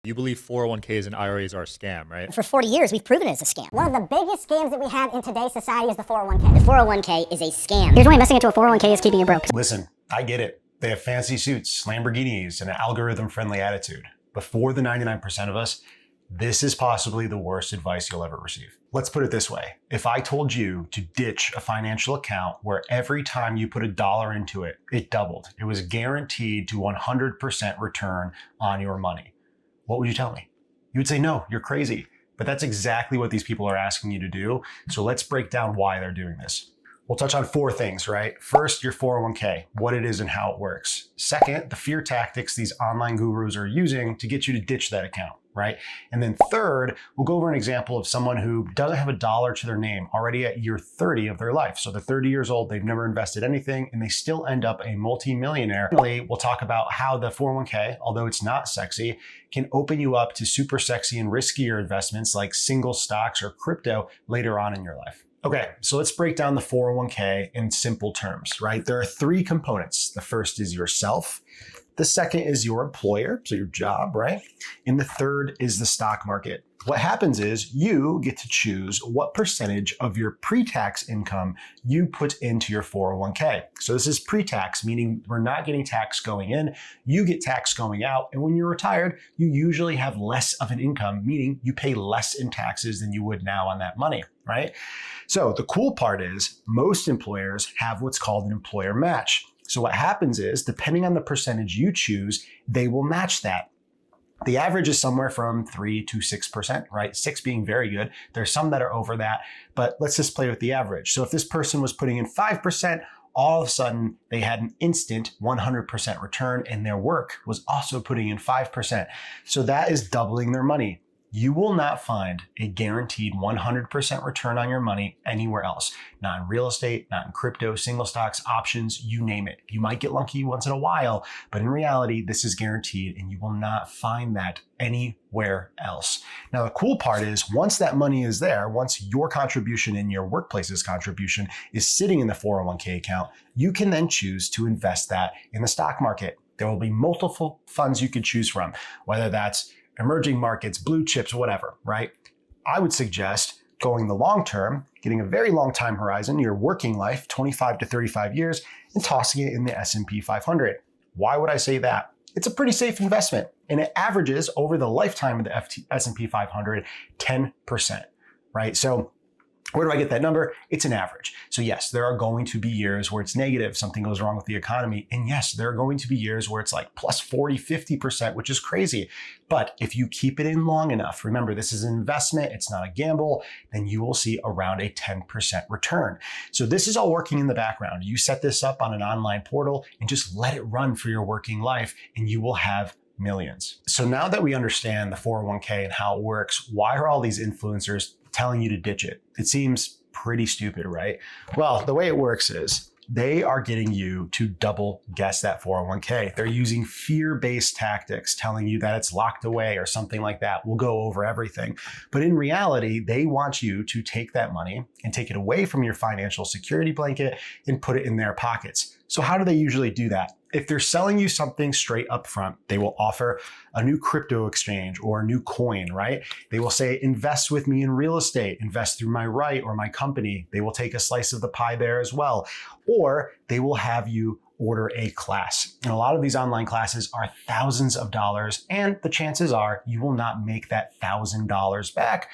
You believe 401ks and IRAs are a scam, right? For 40 years, we've proven it's a scam. One of the biggest scams that we have in today's society is the 401k. The 401k is a scam. Here's why investing into a 401k is keeping you broke. Listen, I get it. They have fancy suits, Lamborghinis, and an algorithm-friendly attitude. But for the 99% of us, this is possibly the worst advice you'll ever receive. Let's put it this way. If I told you to ditch a financial account where every time you put $1 into it, it doubled, it was guaranteed to 100% return on your money, what would you tell me? You would say, no, you're crazy. But that's exactly what these people are asking you to do. So let's break down why they're doing this. We'll touch on 4 things, right? First, your 401k, what it is and how it works. Second, the fear tactics these online gurus are using to get you to ditch that account, right? And then third, we'll go over an example of someone who doesn't have $1 to their name already at year 30 of their life. So they're 30 years old, they've never invested anything, and they still end up a multi-millionaire. Finally, we'll talk about how the 401k, although it's not sexy, can open you up to super sexy and riskier investments like single stocks or crypto later on in your life. Okay, so let's break down the 401k in simple terms, right? There are 3 components. The first is yourself. The second is your employer, so your job, right? And the third is the stock market. What happens is you get to choose what percentage of your pre-tax income you put into your 401k. So this is pre-tax, meaning we're not getting tax going in, you get tax going out. And when you're retired, you usually have less of an income, meaning you pay less in taxes than you would now on that money, right? So the cool part is most employers have what's called an employer match. So what happens is, depending on the percentage you choose, they will match that. The average is somewhere from 3 to 6%, right? 6 being very good. There's some that are over that, but let's just play with the average. So if this person was putting in 5%, all of a sudden they had an instant 100% return, and their work was also putting in 5%. So that is doubling their money. You will not find a guaranteed 100% return on your money anywhere else. Not in real estate, not in crypto, single stocks, options, you name it. You might get lucky once in a while, but in reality, this is guaranteed, and you will not find that anywhere else. Now, the cool part is once that money is there, once your contribution and your workplace's contribution is sitting in the 401k account, you can then choose to invest that in the stock market. There will be multiple funds you could choose from, whether that's emerging markets, blue chips, whatever, right? I would suggest going the long term, getting a very long time horizon, your working life, 25 to 35 years, and tossing it in the S&P 500. Why would I say that? It's a pretty safe investment, and it averages over the lifetime of the S&P 500, 10%, right? So where do I get that number? It's an average. So yes, there are going to be years where it's negative, something goes wrong with the economy. And yes, there are going to be years where it's like plus 40, 50%, which is crazy. But if you keep it in long enough, remember, this is an investment, it's not a gamble, then you will see around a 10% return. So this is all working in the background. You set this up on an online portal and just let it run for your working life, and you will have millions. So now that we understand the 401k and how it works, why are all these influencers telling you to ditch it? It seems pretty stupid, right? Well, the way it works is they are getting you to double guess that 401k. They're using fear-based tactics, telling you that it's locked away or something like that. We'll go over everything. But in reality, they want you to take that money and take it away from your financial security blanket and put it in their pockets. So how do they usually do that? If they're selling you something straight up front, they will offer a new crypto exchange or a new coin, right? They will say, invest with me in real estate, invest through my right or my company. They will take a slice of the pie there as well. Or they will have you order a class. And a lot of these online classes are thousands of dollars, and the chances are you will not make that $1,000 back,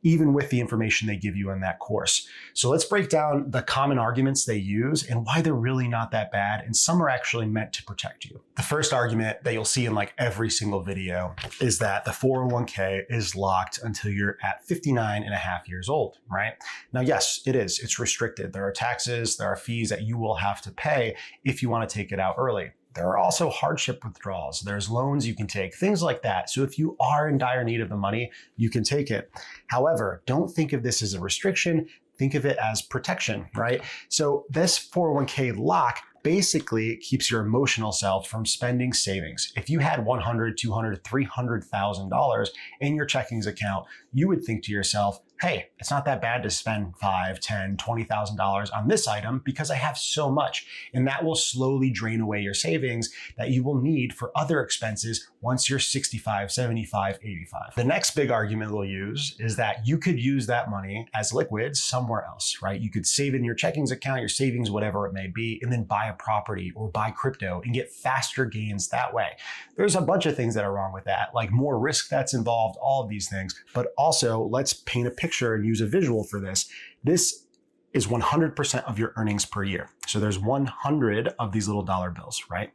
even with the information they give you in that course. So let's break down the common arguments they use and why they're really not that bad, and some are actually meant to protect you. The first argument that you'll see in like every single video is that the 401k is locked until you're at 59 and a half years old, right? Now, yes, it is. It's restricted. There are taxes, there are fees that you will have to pay if you want to take it out early. There are also hardship withdrawals. There's loans you can take, things like that. So if you are in dire need of the money, you can take it. However, don't think of this as a restriction. Think of it as protection, right? So this 401k lock basically keeps your emotional self from spending savings. If you had $100,000, $200,000, $300,000 in your checkings account, you would think to yourself, hey, it's not that bad to spend $5, $10, $20,000 on this item because I have so much. And that will slowly drain away your savings that you will need for other expenses once you're 65, 75, 85. The next big argument we'll use is that you could use that money as liquids somewhere else, right? You could save it in your checkings account, your savings, whatever it may be, and then buy a property or buy crypto and get faster gains that way. There's a bunch of things that are wrong with that, like more risk that's involved, all of these things. But also, let's paint a picture and use a visual for this. This is 100% of your earnings per year. So there's 100 of these little dollar bills, right?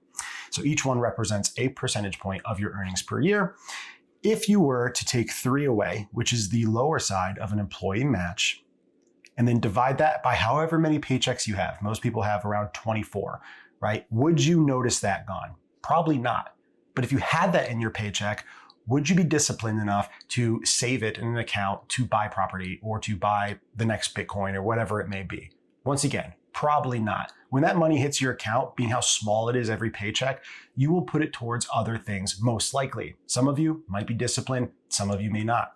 So each one represents a percentage point of your earnings per year. If you were to take 3 away, which is the lower side of an employee match, and then divide that by however many paychecks you have, most people have around 24, right? Would you notice that gone? Probably not. But if you had that in your paycheck, would you be disciplined enough to save it in an account to buy property or to buy the next Bitcoin or whatever it may be? Once again, probably not. When that money hits your account, being how small it is every paycheck, you will put it towards other things most likely. Some of you might be disciplined, some of you may not.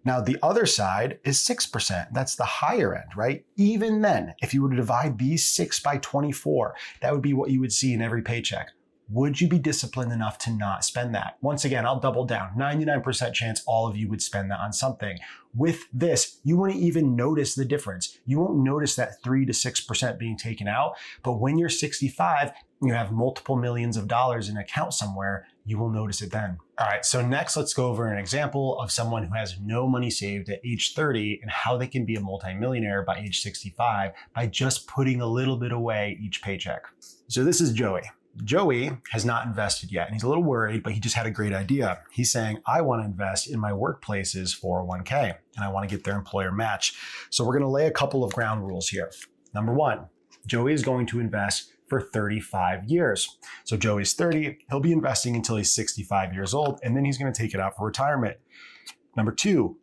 Now, the other side is 6%. That's the higher end, right? Even then, if you were to divide these 6 by 24, that would be what you would see in every paycheck. Would you be disciplined enough to not spend that? Once again, I'll double down. 99% chance all of you would spend that on something. With this, you wouldn't even notice the difference. You won't notice that 3 to 6% being taken out. But when you're 65, you have multiple millions of dollars in an account somewhere, you will notice it then. All right, so next let's go over an example of someone who has no money saved at age 30 and how they can be a multimillionaire by age 65 by just putting a little bit away each paycheck. So this is Joey. Joey has not invested yet and he's a little worried, but he just had a great idea. He's saying, I want to invest in my workplace's 401k and I want to get their employer match. So we're going to lay a couple of ground rules here. Number 1, Joey is going to invest for 35 years. So Joey's 30, he'll be investing until he's 65 years old, and then he's going to take it out for retirement. Number 2,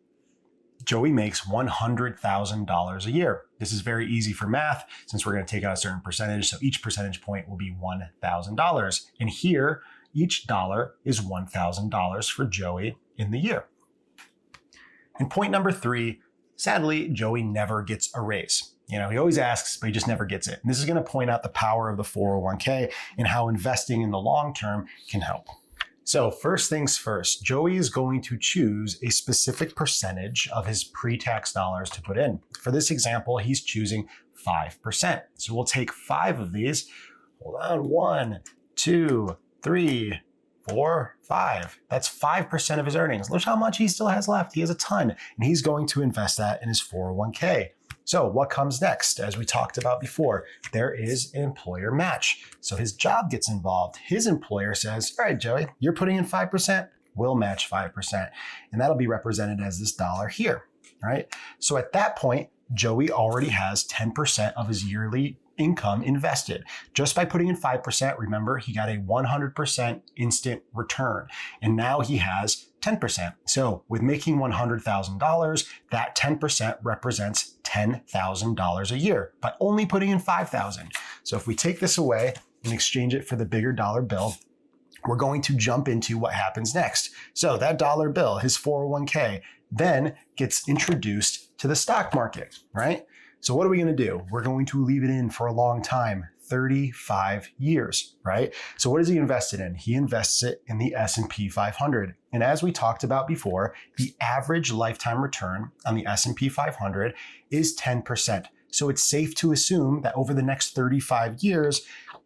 Joey makes $100,000 a year. This is very easy for math since we're going to take out a certain percentage. So each percentage point will be $1,000. And here, each dollar is $1,000 for Joey in the year. And point number 3, sadly, Joey never gets a raise. He always asks, but he just never gets it. And this is going to point out the power of the 401k and how investing in the long term can help. So first things first, Joey is going to choose a specific percentage of his pre-tax dollars to put in. For this example, he's choosing 5%. So we'll take 5 of these. Hold on, 1, 2, 3, 4, 5. That's 5% of his earnings. Look how much he still has left. He has a ton, and he's going to invest that in his 401k. So what comes next? As we talked about before, there is an employer match. So his job gets involved. His employer says, all right, Joey, you're putting in 5%, we'll match 5%. And that'll be represented as this dollar here, right? So at that point, Joey already has 10% of his yearly income invested. Just by putting in 5%, remember, he got a 100% instant return. And now he has 10%. So with making $100,000, that 10% represents $10,000 a year by only putting in $5,000. So if we take this away and exchange it for the bigger dollar bill, we're going to jump into what happens next. So that dollar bill, his 401k, then gets introduced to the stock market, right? So what are we going to do? We're going to leave it in for a long time, 35 years, right? So what is he invested in? He invests it in the S&P 500. And as we talked about before, the average lifetime return on the S&P 500 is 10%. So it's safe to assume that over the next 35 years,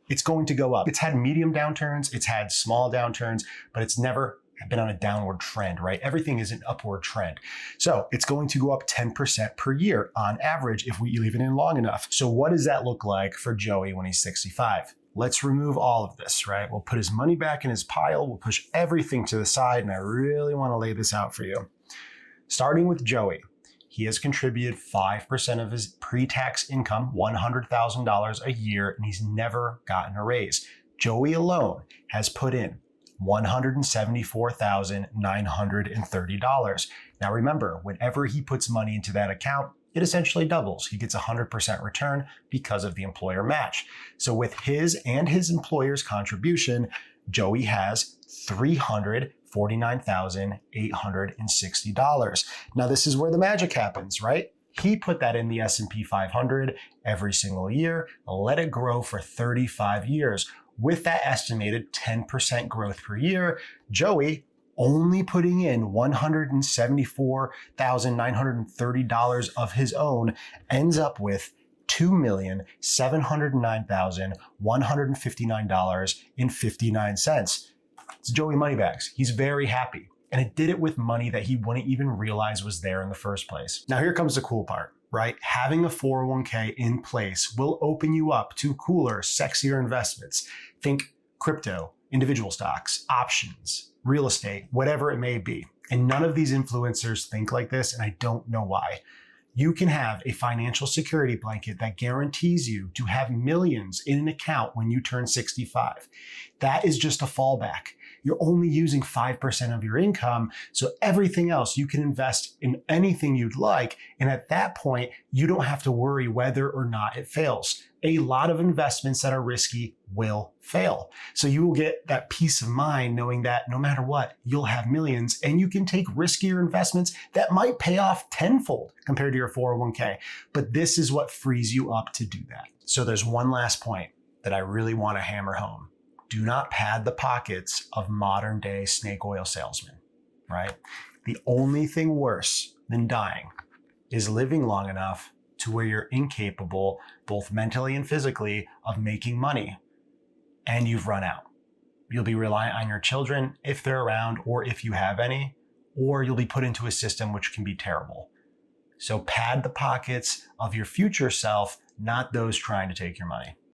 it's going to go up. It's had medium downturns, it's had small downturns, but it's never been on a downward trend, right? Everything is an upward trend. So it's going to go up 10% per year on average if we leave it in long enough. So what does that look like for Joey when he's 65? Let's remove all of this, right? We'll put his money back in his pile. We'll push everything to the side. And I really want to lay this out for you. Starting with Joey, he has contributed 5% of his pre-tax income, $100,000 a year, and he's never gotten a raise. Joey alone has put in $174,930. Now remember, whenever he puts money into that account, it essentially doubles. He gets 100% return because of the employer match. So with his and his employer's contribution, Joey has $300,000 $49,860. Now, this is where the magic happens, right? He put that in the S&P 500 every single year, let it grow for 35 years. With that estimated 10% growth per year, Joey, only putting in $174,930 of his own, ends up with $2,709,159.59. It's Joey Moneybags. He's very happy. And it did it with money that he wouldn't even realize was there in the first place. Now, here comes the cool part, right? Having a 401k in place will open you up to cooler, sexier investments. Think crypto, individual stocks, options, real estate, whatever it may be. And none of these influencers think like this, and I don't know why. You can have a financial security blanket that guarantees you to have millions in an account when you turn 65. That is just a fallback. You're only using 5% of your income, so everything else you can invest in anything you'd like, and at that point, you don't have to worry whether or not it fails. A lot of investments that are risky will fail. So you will get that peace of mind knowing that no matter what, you'll have millions, and you can take riskier investments that might pay off tenfold compared to your 401k. But this is what frees you up to do that. So there's one last point that I really want to hammer home. Do not pad the pockets of modern day snake oil salesmen, right? The only thing worse than dying is living long enough to where you're incapable, both mentally and physically, of making money, and you've run out. You'll be reliant on your children if they're around, or if you have any, or you'll be put into a system which can be terrible. So pad the pockets of your future self, not those trying to take your money.